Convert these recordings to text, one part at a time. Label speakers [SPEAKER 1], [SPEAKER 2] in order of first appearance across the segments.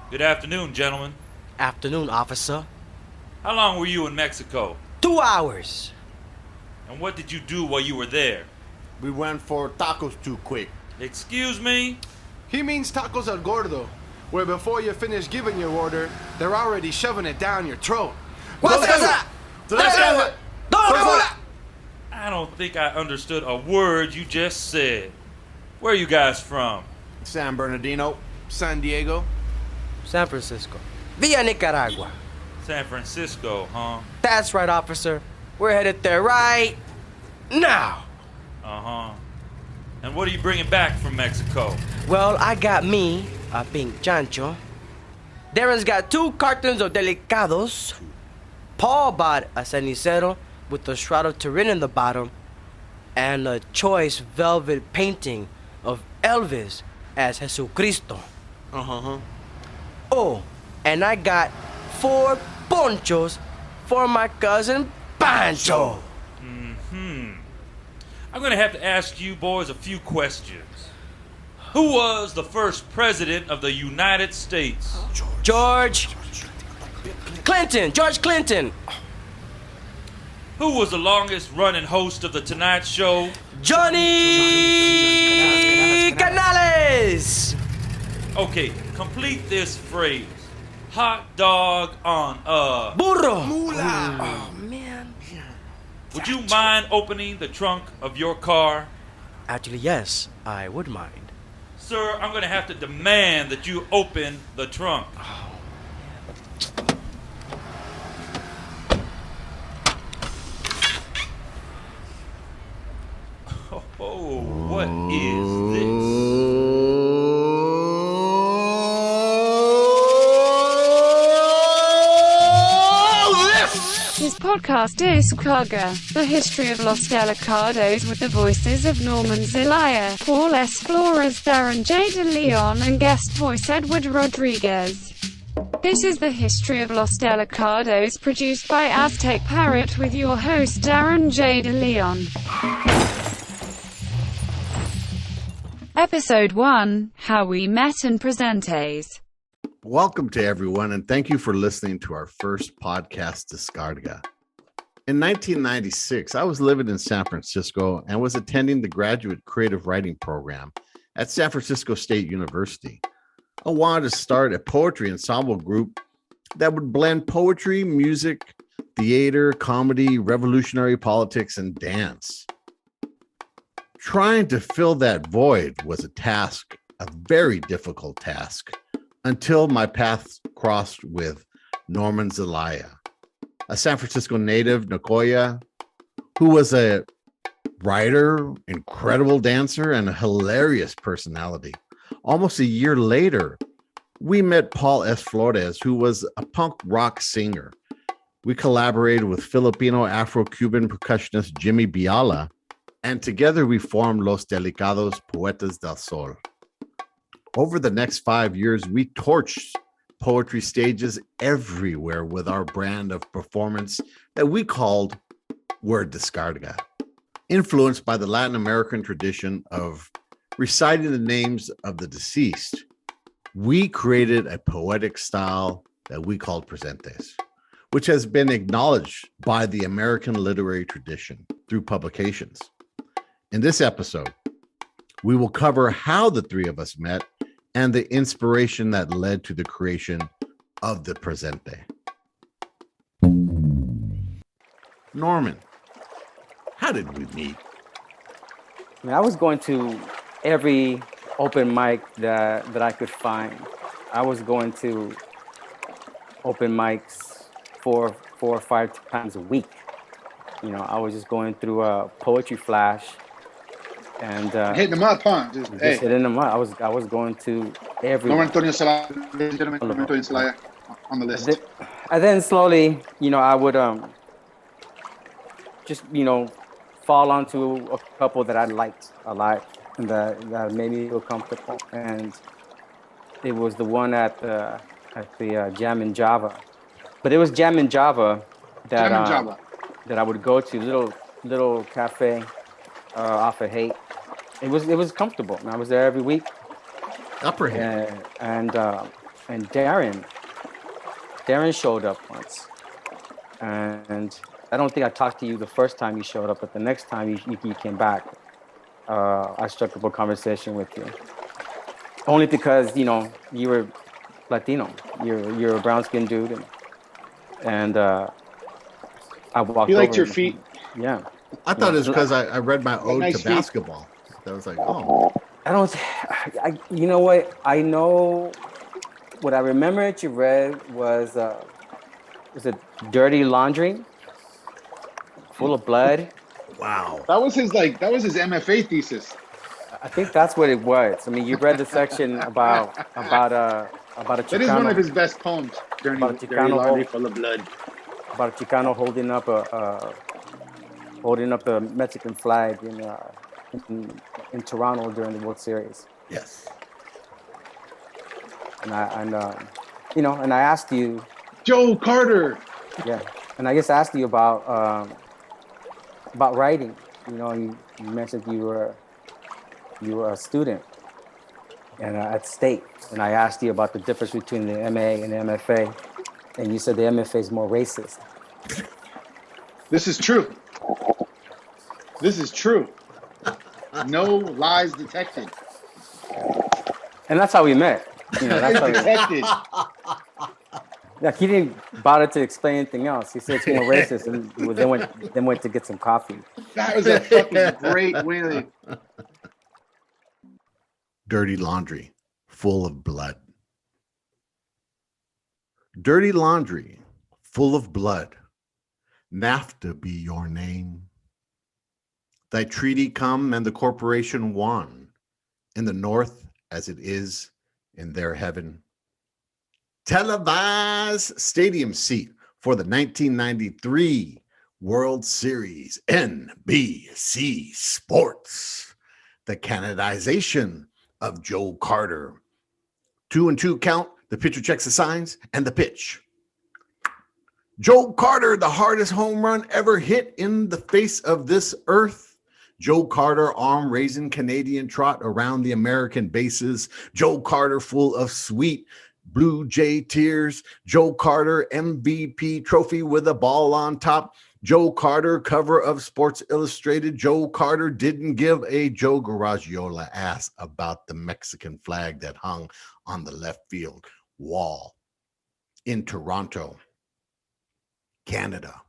[SPEAKER 1] Good afternoon, gentlemen.
[SPEAKER 2] Afternoon, officer.
[SPEAKER 1] How long were you in Mexico?
[SPEAKER 2] 2 hours.
[SPEAKER 1] And what did you do while you were there?
[SPEAKER 3] We went for tacos too quick.
[SPEAKER 1] Excuse me?
[SPEAKER 4] He means tacos al gordo, where before you finish giving your order, they're already shoving it down your throat.
[SPEAKER 1] I don't think I understood a word you just said. Where are you guys from?
[SPEAKER 3] San Bernardino.
[SPEAKER 4] San Diego.
[SPEAKER 2] San Francisco. Via Nicaragua.
[SPEAKER 1] San Francisco, huh?
[SPEAKER 2] That's right, officer. We're headed there right now.
[SPEAKER 1] Uh-huh. And what are you bringing back from Mexico?
[SPEAKER 2] Well, I got me a pink chancho. Darren's got 2 cartons of Delicados. Paul bought a cenicero with a shroud of Turin in the bottom and a choice velvet painting of Elvis as Jesucristo.
[SPEAKER 4] Uh-huh.
[SPEAKER 2] Oh, and I got 4 ponchos for my cousin Pancho.
[SPEAKER 1] I'm gonna have to ask you boys a few questions. Who was the first president of the United States?
[SPEAKER 2] George Clinton.
[SPEAKER 1] Who was the longest running host of The Tonight Show?
[SPEAKER 2] Johnny Canales.
[SPEAKER 1] Okay, complete this phrase. Hot dog on a...
[SPEAKER 2] Burro.
[SPEAKER 4] Mula.
[SPEAKER 1] Would you mind opening the trunk of your car?
[SPEAKER 2] Actually, yes, I would mind.
[SPEAKER 1] Sir, I'm gonna have to demand that you open the trunk. Oh, what is this?
[SPEAKER 5] This podcast is Descarga, the history of Los Delicados with the voices of Norman Zelaya, Paul S. Flores, Darren J. De Leon and guest voice Edward Rodriguez. This is the history of Los Delicados produced by Aztec Parrot with your host Darren J. De Leon. Episode 1, How We Met and Presentes.
[SPEAKER 3] Welcome to everyone, and thank you for listening to our first podcast, Descarga. In 1996, I was living in San Francisco and was attending the graduate creative writing program at San Francisco State University. I wanted to start a poetry ensemble group that would blend poetry, music, theater, comedy, revolutionary politics, and dance. Trying to fill that void was a task, a very difficult task, until my paths crossed with Norman Zelaya, a San Francisco native, Nicoya, who was a writer, incredible dancer, and a hilarious personality. Almost a year later, we met Paul S. Flores, who was a punk rock singer. We collaborated with Filipino Afro-Cuban percussionist Jimmy Biala, and together we formed Los Delicados Poetas del Sol. Over the next 5 years, we torched poetry stages everywhere with our brand of performance that we called Word Descarga. Influenced by the Latin American tradition of reciting the names of the deceased, we created a poetic style that we called Presentes, which has been acknowledged by the American literary tradition through publications. In this episode, we will cover how the three of us met and the inspiration that led to the creation of the Presente. Norman, how did we meet?
[SPEAKER 6] I was going to every open mic that I could find. I was going to open mics four or five times a week. I was just going through a poetry flash and
[SPEAKER 7] hitting them up, huh? Just
[SPEAKER 6] hitting them up. I was going to every.
[SPEAKER 7] Norman Antonio Zelaya, ladies and gentlemen, Norman Antonio Zelaya on the list.
[SPEAKER 6] And then slowly, I would just fall onto a couple that I liked a lot and that made me feel comfortable. And it was the one at the Jam in Java. But it was Jam in Java that I would go to, little cafe off of Haight. It was comfortable. I was there every week.
[SPEAKER 3] Upper Haight.
[SPEAKER 6] And and Darren showed up once, and I don't think I talked to you the first time you showed up, but the next time you came back, I struck up a conversation with you. Only because, you know, you were Latino, you're a brown skinned dude, and I walked
[SPEAKER 7] He
[SPEAKER 6] over.
[SPEAKER 7] liked your feet.
[SPEAKER 6] Yeah.
[SPEAKER 3] I thought it was because I read my ode
[SPEAKER 7] nice
[SPEAKER 3] to
[SPEAKER 7] feet.
[SPEAKER 3] basketball. That was like, oh,
[SPEAKER 6] You know what? I know what I remember that you read was it Dirty Laundry? Full of Blood?
[SPEAKER 3] wow.
[SPEAKER 7] That was his MFA thesis.
[SPEAKER 6] I think that's what it was. I mean, you read the section about a Chicano.
[SPEAKER 7] That is one of his best poems. Dirty
[SPEAKER 6] About a Chicano
[SPEAKER 7] laundry full of blood.
[SPEAKER 6] About a Chicano holding up the Mexican flag in Toronto during the World Series.
[SPEAKER 3] Yes.
[SPEAKER 6] And I asked you,
[SPEAKER 7] Joe Carter.
[SPEAKER 6] yeah, and I just asked you about writing. You know, you mentioned you were a student and at State, and I asked you about the difference between the MA and the MFA, and you said the MFA is more racist.
[SPEAKER 7] This is true. This is true. No lies detected.
[SPEAKER 6] And that's how we met. You know, that's how we
[SPEAKER 7] Detected.
[SPEAKER 6] Like, he didn't bother to explain anything else. He said it's more racist, and then went to get some coffee.
[SPEAKER 7] That was a fucking great Willie.
[SPEAKER 3] Dirty laundry, full of blood. Dirty laundry, full of blood. NAFTA be your name. Thy treaty come and the corporation won, in the north as it is in their heaven. Televised stadium seat for the 1993 World Series, NBC Sports. The Canadization of Joe Carter. 2-2 count, the pitcher checks the signs, and the pitch. Joe Carter, the hardest home run ever hit in the face of this earth. Joe Carter, arm-raising Canadian trot around the American bases. Joe Carter, full of sweet Blue Jay tears. Joe Carter, MVP trophy with a ball on top. Joe Carter, cover of Sports Illustrated. Joe Carter didn't give a Joe Garagiola ass about the Mexican flag that hung on the left field wall in Toronto, Canada.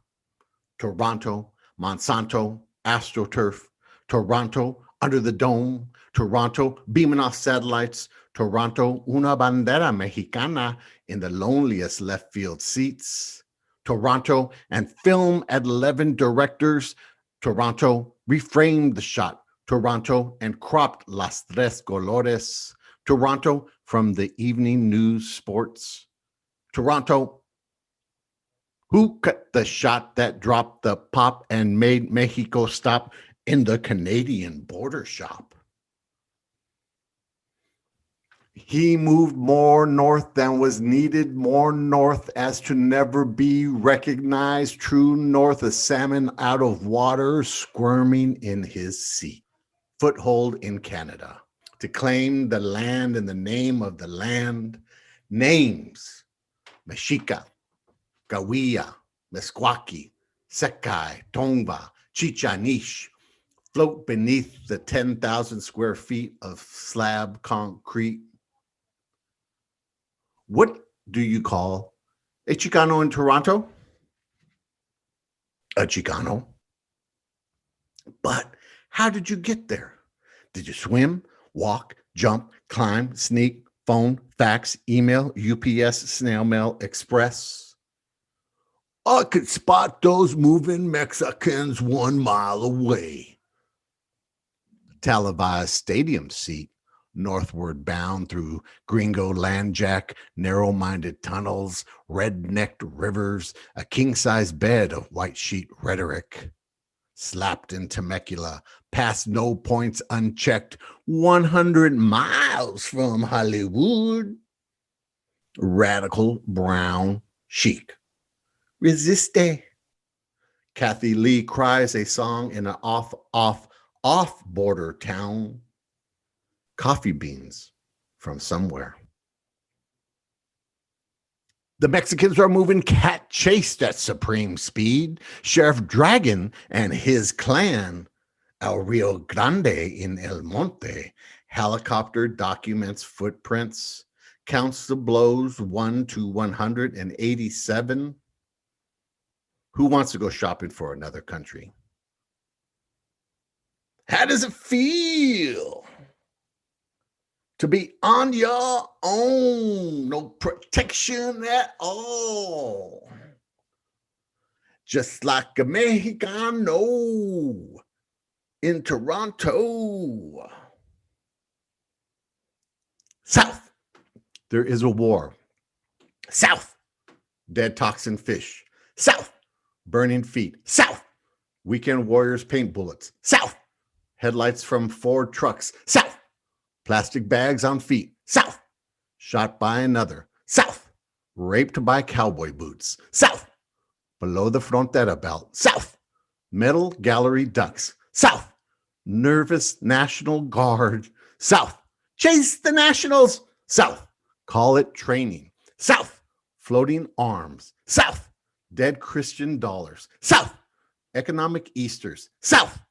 [SPEAKER 3] Toronto, Monsanto, AstroTurf. Toronto, under the dome. Toronto, beaming off satellites. Toronto, una bandera mexicana in the loneliest left field seats. Toronto, and film at 11 directors. Toronto, reframed the shot. Toronto, and cropped las tres colores. Toronto, from the evening news sports. Toronto, who cut the shot that dropped the pop and made Mexico stop in the Canadian border shop? He moved more north than was needed, more north as to never be recognized. True north, a salmon out of water, squirming in his seat. Foothold in Canada. To claim the land in the name of the land. Names: Mexica, Gawia, Meskwaki, Sekai, Tongva, Chichanish, float beneath the 10,000 square feet of slab concrete. What do you call a Chicano in Toronto? A Chicano. But how did you get there? Did you swim, walk, jump, climb, sneak, phone, fax, email, UPS, snail mail, express? I could spot those moving Mexicans 1 mile away. Televised stadium seat, northward bound through gringo landjack, narrow-minded tunnels, red-necked rivers, a king-size bed of white sheet rhetoric. Slapped in Temecula, past no points unchecked, 100 miles from Hollywood. Radical brown chic. Resiste. Kathy Lee cries a song in an off-border town. Coffee beans from somewhere. The Mexicans are moving cat chased at supreme speed. Sheriff Dragon and his clan, El Rio Grande in El Monte, helicopter documents footprints, counts the blows 1 to 187. Who wants to go shopping for another country? How does it feel to be on your own? No protection at all. Just like a Mexicano in Toronto. South, there is a war. South, dead toxin fish. South, burning feet. South, weekend warriors paint bullets. South, headlights from Ford trucks. South, plastic bags on feet. South, shot by another. South, raped by cowboy boots. South, below the frontera belt. South, metal gallery ducks. South, nervous National Guard. South, chase the Nationals. South, call it training. South, floating arms. South, dead Christian dollars. South, economic Easters. South,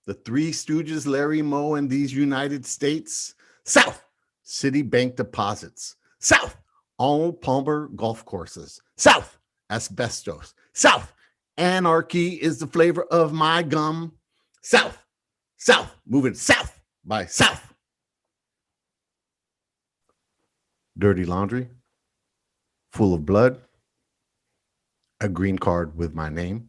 [SPEAKER 3] the Three Stooges, Larry Moe, and these United States. South, Citibank deposits. South, Arnold Palmer golf courses. South, asbestos. South, anarchy is the flavor of my gum. South, South, moving south by South. Dirty laundry, full of blood, a green card with my name.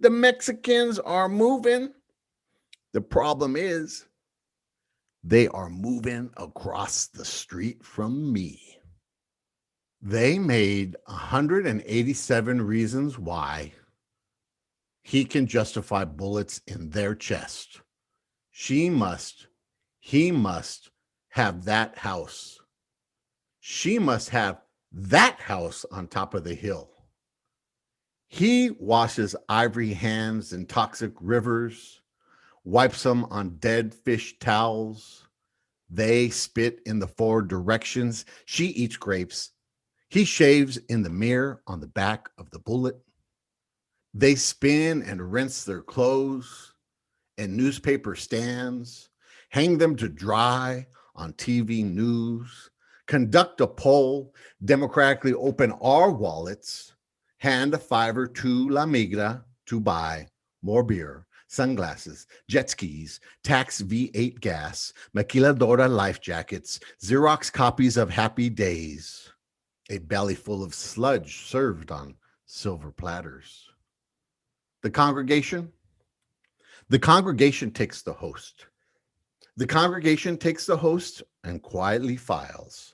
[SPEAKER 3] The Mexicans are moving. The problem is they are moving across the street from me. They made 187 reasons why he can justify bullets in their chest. He must have that house. She must have that house on top of the hill. He washes ivory hands in toxic rivers, wipes them on dead fish towels. They spit in the 4 directions. She eats grapes. He shaves in the mirror on the back of the bullet. They spin and rinse their clothes and newspaper stands, hang them to dry on TV news, conduct a poll, democratically open our wallets, hand a $5 to La Migra to buy more beer, sunglasses, jet skis, tax V8 gas, maquiladora life jackets, Xerox copies of Happy Days, a belly full of sludge served on silver platters. The congregation takes the host. The congregation takes the host and quietly files.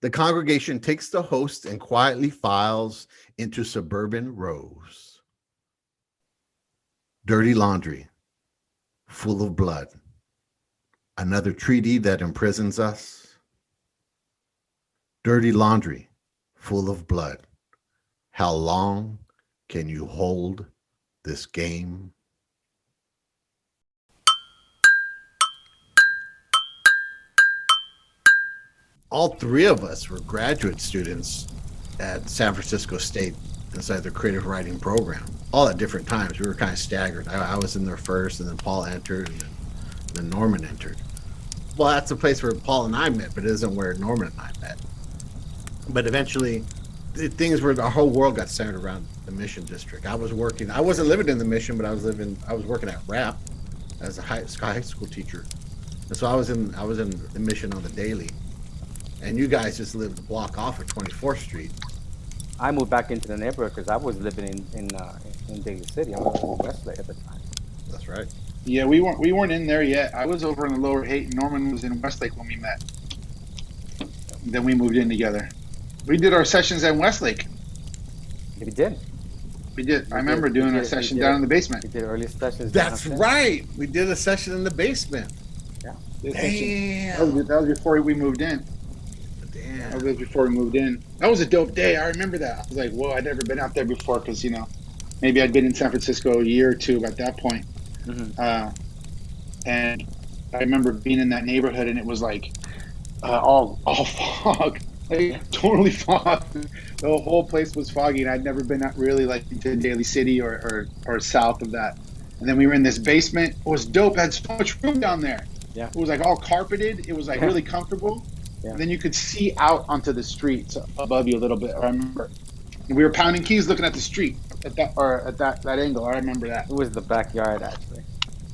[SPEAKER 3] The congregation takes the host and quietly files into suburban rows. Dirty laundry, full of blood. Another treaty that imprisons us. Dirty laundry, full of blood. How long can you hold this game? All 3 of us were graduate students at San Francisco State inside their creative writing program, all at different times. We were kind of staggered. I was in there first, and then Paul entered, and then Norman entered. Well, that's the place where Paul and I met, but it isn't where Norman and I met. But eventually, things were, our whole world got centered around the Mission District. I wasn't living in the Mission, but I was working at RAP as a high school teacher. And so I was in the Mission on the daily. And you guys just lived a block off of 24th Street.
[SPEAKER 6] I moved back into the neighborhood because I was living in Daly City. I was in Westlake at the time.
[SPEAKER 3] That's right.
[SPEAKER 7] Yeah, we weren't in there yet. I was over in the Lower Haight. Norman was in Westlake when we met. Then we moved in together. We did our sessions at Westlake.
[SPEAKER 6] We did.
[SPEAKER 7] We did. I remember doing a session down in the basement.
[SPEAKER 6] We did early sessions.
[SPEAKER 3] That's right. We did a session in the basement.
[SPEAKER 6] Yeah.
[SPEAKER 3] Damn.
[SPEAKER 7] That was before we moved in.
[SPEAKER 3] Damn.
[SPEAKER 7] That was before we moved in. That was a dope day. I remember that. I was like, whoa, I'd never been out there before because, maybe I'd been in San Francisco a year or two at that point. Mm-hmm. And I remember being in that neighborhood and it was like all fog. Like, totally fogged. The whole place was foggy, and I'd never been out really like to Daly City or south of that. And then we were in this basement. It was dope. It had so much room down there.
[SPEAKER 6] Yeah.
[SPEAKER 7] It was like all carpeted. It was like really comfortable.
[SPEAKER 6] Yeah.
[SPEAKER 7] And then you could see out onto the street above you a little bit. I remember. And we were pounding keys, looking at the street at that angle. I remember that.
[SPEAKER 6] It was the backyard, actually.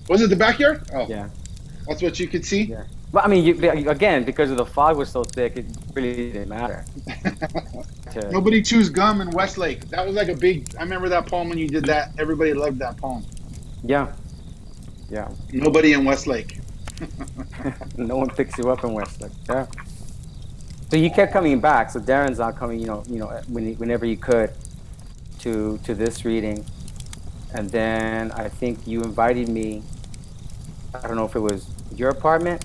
[SPEAKER 7] Was it the backyard? Oh,
[SPEAKER 6] Yeah.
[SPEAKER 7] That's what you could see.
[SPEAKER 6] Yeah. But I mean, again, because of the fog was so thick, it really didn't matter.
[SPEAKER 7] Nobody chews gum in Westlake. That was like a big. I remember that poem when you did that. Everybody loved that poem.
[SPEAKER 6] Yeah. Yeah.
[SPEAKER 7] Nobody in Westlake.
[SPEAKER 6] No one picks you up in Westlake. Yeah. So you kept coming back. So Darren's not coming, whenever he could to this reading. And then I think you invited me. I don't know if it was your apartment.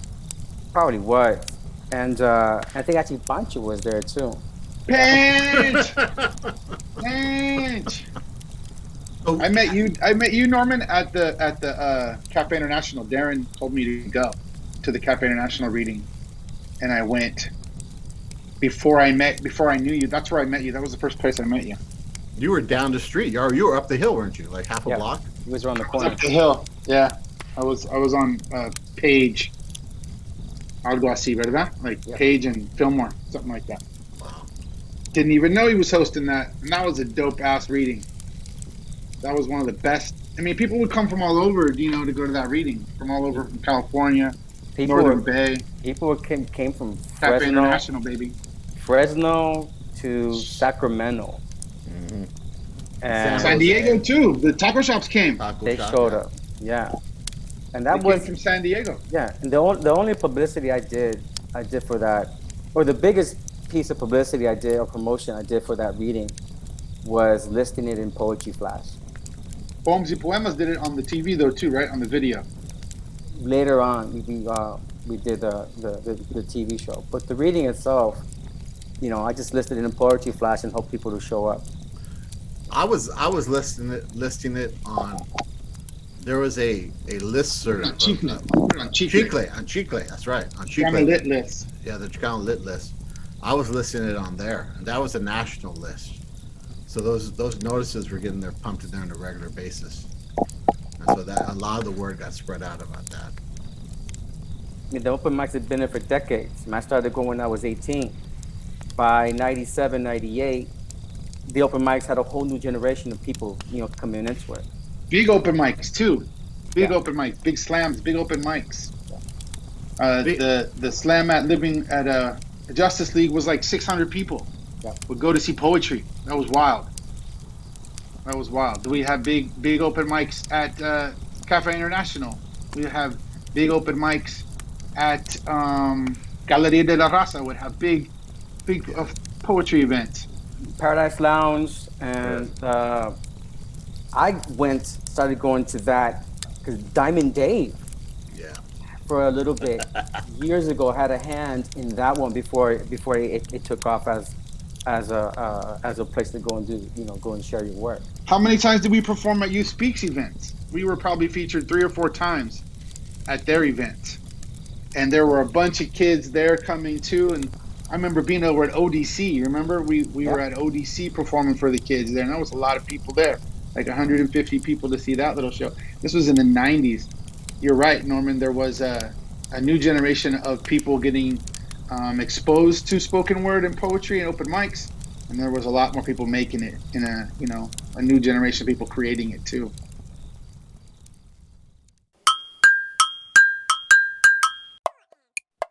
[SPEAKER 6] Probably was. And I think actually Pancho was there too.
[SPEAKER 7] Pinch! Pinch!
[SPEAKER 3] Oh.
[SPEAKER 7] I met you, Norman, at the Cafe International. Darren told me to go to the Cafe International reading, and I went. Before I knew you, that's where I met you. That was the first place I met you.
[SPEAKER 3] You were down the street. You were up the hill, weren't you? Like half a block?
[SPEAKER 6] He was around the
[SPEAKER 7] I was
[SPEAKER 6] corner.
[SPEAKER 7] up the hill. Yeah, I was on Page. Algo así, ¿verdad? Like Page and Fillmore, something like that. Didn't even know he was hosting that, and that was a dope ass reading. That was one of the best. I mean, people would come from all over, to go to that reading. From all over, from California, Northern Bay.
[SPEAKER 6] People came from
[SPEAKER 7] Cafe
[SPEAKER 6] Fresno,
[SPEAKER 7] International, baby.
[SPEAKER 6] Fresno to Sacramento.
[SPEAKER 3] Mm-hmm.
[SPEAKER 6] And
[SPEAKER 7] San Diego too. The taco shops came.
[SPEAKER 6] they showed up. Yeah. And that
[SPEAKER 7] They
[SPEAKER 6] was
[SPEAKER 7] came from San Diego.
[SPEAKER 6] Yeah, and the only publicity I did for that, or the biggest piece of publicity I did or promotion I did for that reading, was listing it in Poetry Flash.
[SPEAKER 7] Poems y Poemas did it on the TV though too, right? On the video.
[SPEAKER 6] Later on, we did the TV show, but the reading itself, I just listed it in Poetry Flash and hope people to show up.
[SPEAKER 3] I was listing it on. There was a listserv.
[SPEAKER 7] On Chicle.
[SPEAKER 3] On Chicle, that's right. On
[SPEAKER 7] Chicano
[SPEAKER 3] Chicle.
[SPEAKER 7] lit list.
[SPEAKER 3] Yeah, the Chicano lit list. I was listing it on there. And that was a national list. So those notices were getting pumped in there on a regular basis. And so that a lot of the word got spread out about that.
[SPEAKER 6] I mean, the open mics have been there for decades. I started going when I was 18. By 97, 98, the open mics had a whole new generation of people, coming into it.
[SPEAKER 7] Big open mics too. Big
[SPEAKER 6] Yeah.
[SPEAKER 7] open mics, big slams, big open mics. The slam at Justice League was like 600 people.
[SPEAKER 6] Yeah.
[SPEAKER 7] Would go to see poetry. That was wild. Do we have big open mics at Cafe International? We have big open mics at Galeria de la Raza. Would have big poetry events.
[SPEAKER 6] Paradise Lounge, and I started going to that because Diamond Dave,
[SPEAKER 3] Yeah.
[SPEAKER 6] for a little bit, years ago, had a hand in that one before it took off as a place to go and do, go and share your work.
[SPEAKER 7] How many times did we perform at Youth Speaks events? We were probably featured 3 or 4 times at their events. And there were a bunch of kids there coming too. And I remember being over at ODC. Remember? We were at ODC performing for the kids there. And there was a lot of people there. Like 150 people to see that little show. This was in the 90s. You're right, Norman. There was a new generation of people getting exposed to spoken word and poetry and open mics. And there was a lot more people making it in a new generation of people creating it too.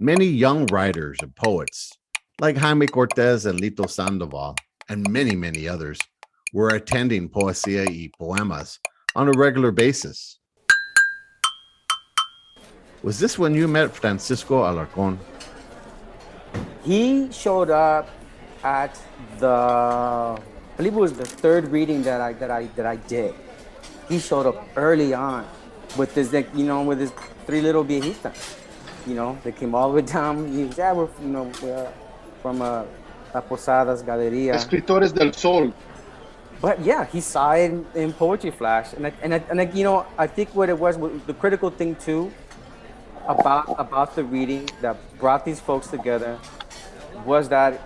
[SPEAKER 3] Many young writers and poets, like Jaime Cortez and Lito Sandoval, and many, many others, were attending Poesía y Poemas on a regular basis. Was this when you met Francisco Alarcón?
[SPEAKER 6] He showed up at I believe it was the 3rd reading that I did. He showed up early on with his, with his 3 little viejitas. They came all the way down. He was, we're from La Posadas Galeria.
[SPEAKER 7] Escritores del Sol.
[SPEAKER 6] But yeah, he saw it in Poetry Flash, and I think what it was the critical thing too about the reading that brought these folks together was that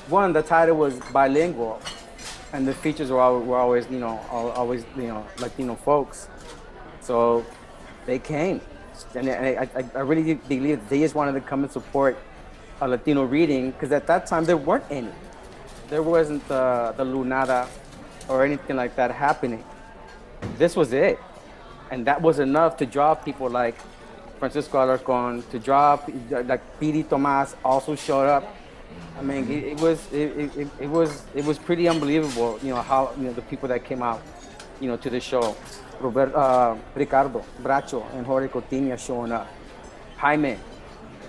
[SPEAKER 6] one, the title was bilingual, and the features were always, Latino folks. So they came, and I really believe they just wanted to come and support a Latino reading, because at that time there weren't any. There wasn't the Lunada or anything like that happening. This was it, and that was enough to draw people like Francisco Alarcón, to draw like Piri Tomás also showed up. I mean, it was pretty unbelievable, how the people that came out, to the show. Ricardo Bracho and Jorge Coutinho showing up, Jaime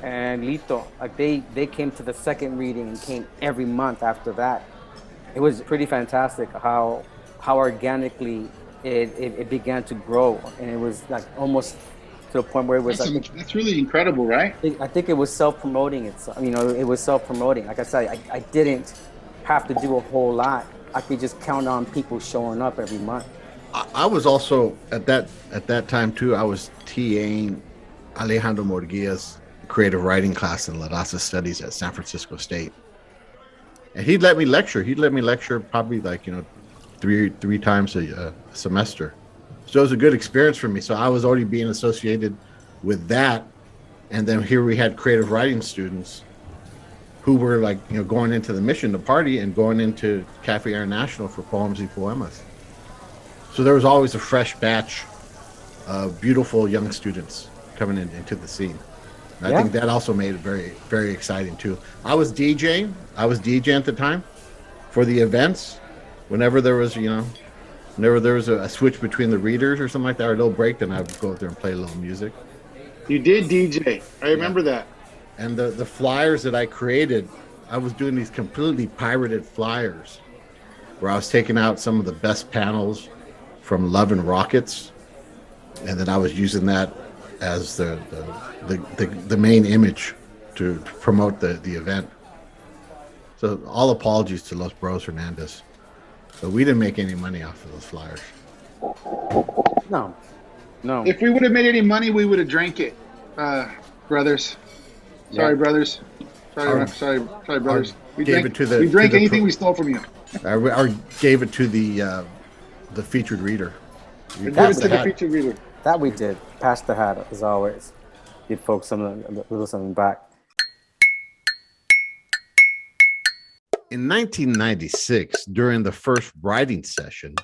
[SPEAKER 6] and Lito, like they came to the second reading and came every month after that. It was pretty fantastic how organically it began to grow, and it was like almost to the point where it was
[SPEAKER 7] that's really incredible, right?
[SPEAKER 6] I think it was self-promoting itself. It was self-promoting. Like I said, I didn't have to do a whole lot. I could just count on people showing up every month.
[SPEAKER 3] I was also at that time too. I was TAing Alejandro Morguia's creative writing class in La Raza Studies at San Francisco State, and he'd let me lecture. He'd let me lecture probably like three times a semester. So it was a good experience for me. So I was already being associated with that, and then here we had creative writing students who were like going into the mission to party and going into Cafe International for Poems y Poemas. So there was always a fresh batch of beautiful young students coming into the scene. And I think that also made it very, very exciting too. I was DJing at the time for the events. Whenever there was, a switch between the readers or something like that, or a little break, then I would go out there and play a little music.
[SPEAKER 7] You did DJ. I remember that.
[SPEAKER 3] And the flyers that I created, I was doing these completely pirated flyers where I was taking out some of the best panels from Love and Rockets, and then I was using that as the main image to promote the event. So all apologies to Los Bros Hernandez, but we didn't make any money off of those flyers.
[SPEAKER 6] No.
[SPEAKER 7] If we would have made any money, we would have drank it, brothers. Sorry, brothers. Sorry, brothers. We drank anything we stole from you.
[SPEAKER 3] Or gave it to the featured reader.
[SPEAKER 7] We gave it to the featured reader.
[SPEAKER 6] That we did. Pass the hat, as always. Give folks a little something back.
[SPEAKER 3] In 1996, during the first writing session,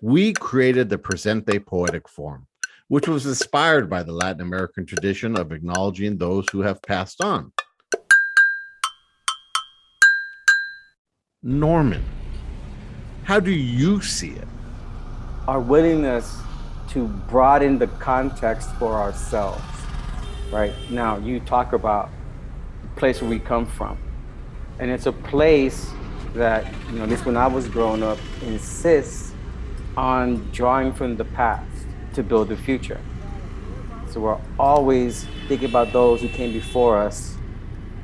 [SPEAKER 3] we created the Presente poetic form, which was inspired by the Latin American tradition of acknowledging those who have passed on. Norman, how do you see it?
[SPEAKER 6] Our willingness to broaden the context for ourselves. Right now, you talk about the place where we come from. And it's a place that, at least when I was growing up, insists on drawing from the past to build the future. So we're always thinking about those who came before us,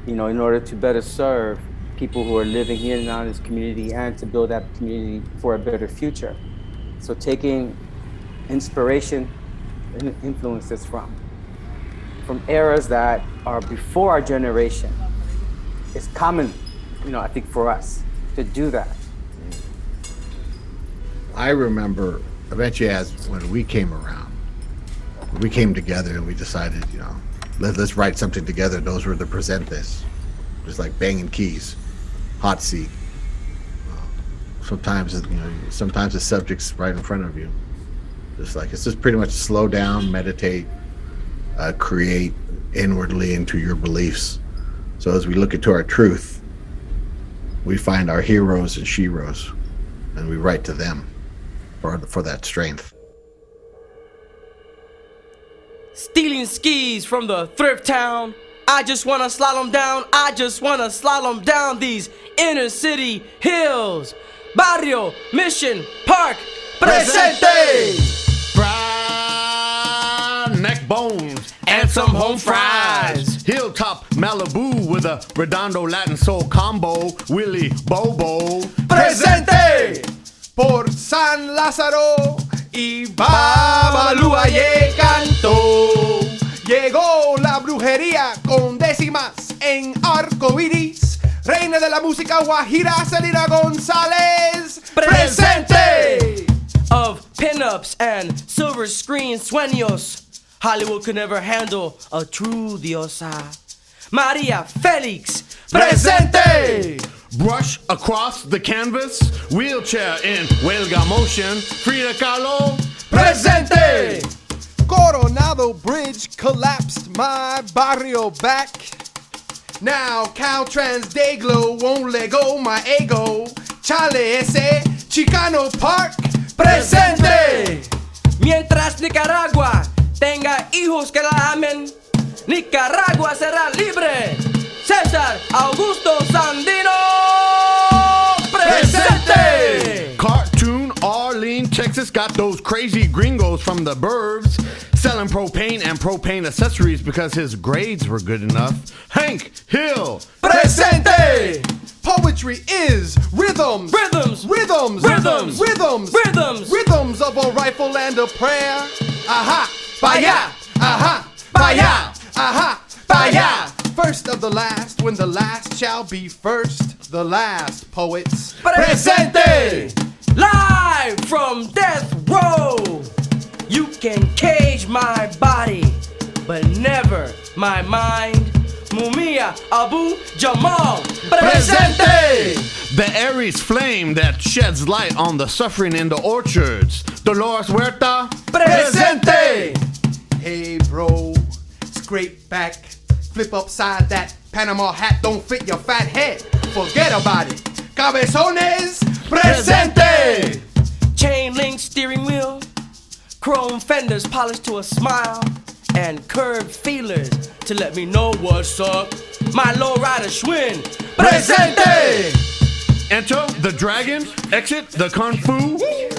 [SPEAKER 6] in order to better serve people who are living here now in this community and to build that community for a better future. So taking inspiration and influences from eras that are before our generation. It's common, I think, for us to do that.
[SPEAKER 3] I remember eventually, as when we came around, we came together and we decided, let's write something together. Those were the presentes, just like banging keys, hot seat. Sometimes the subject's right in front of you. It's just pretty much slow down, meditate, create inwardly into your beliefs. So as we look into our truth, we find our heroes and sheroes, and we write to them for that strength.
[SPEAKER 2] Stealing skis from the thrift town. I just wanna slalom down. I just wanna slalom down these inner city hills. Barrio, Mission, Park, Presente!
[SPEAKER 8] Fried neck bones and some home fries. Hilltop Malibu with a Redondo Latin soul combo. Willy Bobo.
[SPEAKER 2] Presente!
[SPEAKER 4] Por San Lázaro y Babalúa y cantó. Llegó la brujería con décimas en arco iris. Reina de la música guajira, Selena González.
[SPEAKER 2] Presente! Of pinups and silver screen sueños, Hollywood could never handle a true diosa. Maria Felix. Presente!
[SPEAKER 8] Brush across the canvas, wheelchair in huelga motion, Frida Kahlo.
[SPEAKER 2] Presente!
[SPEAKER 4] Coronado Bridge collapsed my barrio back. Now Caltrans Dayglow won't let go my ego. Chale ese Chicano Park.
[SPEAKER 2] Presente! Mientras Nicaragua tenga hijos que la amen, Nicaragua será libre. César Augusto Sandino. Presente!
[SPEAKER 8] Cartoon Arlene, Texas got those crazy gringos from the burbs selling propane and propane accessories because his grades were good enough. Hank Hill.
[SPEAKER 2] Presente!
[SPEAKER 4] Poetry is rhythms.
[SPEAKER 2] Rhythms.
[SPEAKER 4] Rhythms.
[SPEAKER 2] Rhythms.
[SPEAKER 4] Rhythms.
[SPEAKER 2] Rhythms.
[SPEAKER 4] Rhythms of a rifle and a prayer. Aha.
[SPEAKER 2] Vaya.
[SPEAKER 4] Aha.
[SPEAKER 2] Vaya.
[SPEAKER 4] Aha.
[SPEAKER 2] Vaya.
[SPEAKER 4] First of the last, when the last shall be first. The last, poets.
[SPEAKER 2] Presente! Live from death row. You can cage my body, but never my mind. Mumia Abu Jamal. Presente!
[SPEAKER 8] The Aries flame that sheds light on the suffering in the orchards. Dolores Huerta.
[SPEAKER 2] Presente!
[SPEAKER 4] Hey, bro. Scrape back. Flip upside that Panama hat. Don't fit your fat head. Forget about it. Cabezones. Presente!
[SPEAKER 2] Chain link steering wheel, chrome fenders polished to a smile, and curved feelers to let me know what's up. My lowrider Schwinn. Presente!
[SPEAKER 8] Enter the dragon, exit the kung fu,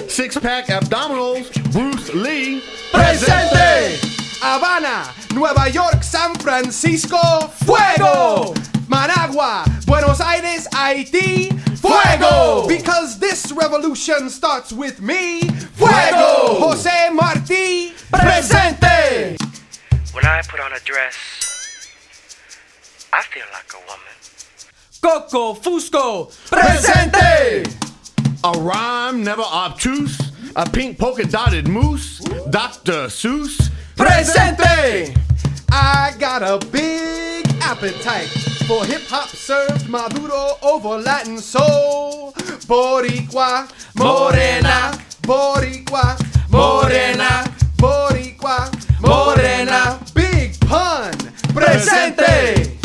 [SPEAKER 8] six-pack abdominals, Bruce Lee.
[SPEAKER 2] Presente!
[SPEAKER 4] Habana, Nueva York, San Francisco.
[SPEAKER 2] Fuego!
[SPEAKER 4] Managua, Buenos Aires, Haiti.
[SPEAKER 2] Fuego!
[SPEAKER 4] Because this revolution starts with me.
[SPEAKER 2] Fuego!
[SPEAKER 4] Jose Marti.
[SPEAKER 2] Presente!
[SPEAKER 9] When I put on a dress, I feel like a woman.
[SPEAKER 2] Coco Fusco. Presente!
[SPEAKER 8] A rhyme never obtuse, a pink polka-dotted moose, Dr. Seuss.
[SPEAKER 2] Presente!
[SPEAKER 4] I got a big appetite for hip-hop served maduro over Latin soul. Boricua, morena, Boricua, morena, Boricua, morena. Big pun.
[SPEAKER 2] Presente!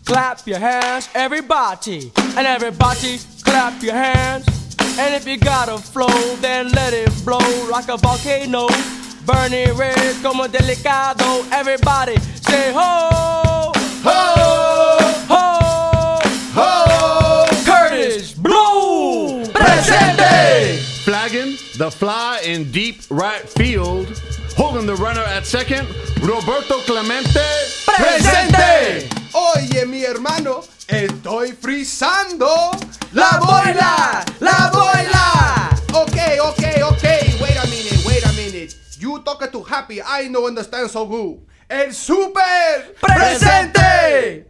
[SPEAKER 2] Clap your hands, everybody, and everybody clap your hands. And if you got a flow, then let it blow like a volcano. Burning red como delicado. Everybody say ho, ho, ho, ho. Curtis, blow. Presente!
[SPEAKER 8] Flagging the fly in deep right field, holding the runner at second, Roberto Clemente.
[SPEAKER 2] Presente!
[SPEAKER 4] Oye, mi hermano, estoy frisando.
[SPEAKER 2] La boila, la boila.
[SPEAKER 4] Okay. Wait a minute. You talk too happy. I no understand so good. El super
[SPEAKER 2] Presente!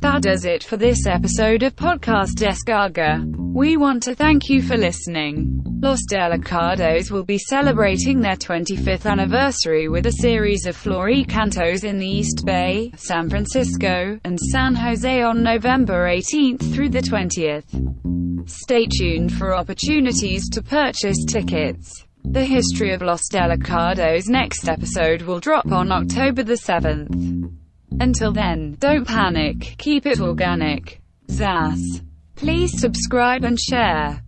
[SPEAKER 5] That does it for this episode of Podcast Descarga. We want to thank you for listening. Los Delicados will be celebrating their 25th anniversary with a series of Floricantos in the East Bay, San Francisco, and San Jose on November 18th through the 20th. Stay tuned for opportunities to purchase tickets. The history of Los Delicados next episode will drop on October the 7th. Until then, don't panic, keep it organic. Zas. Please subscribe and share.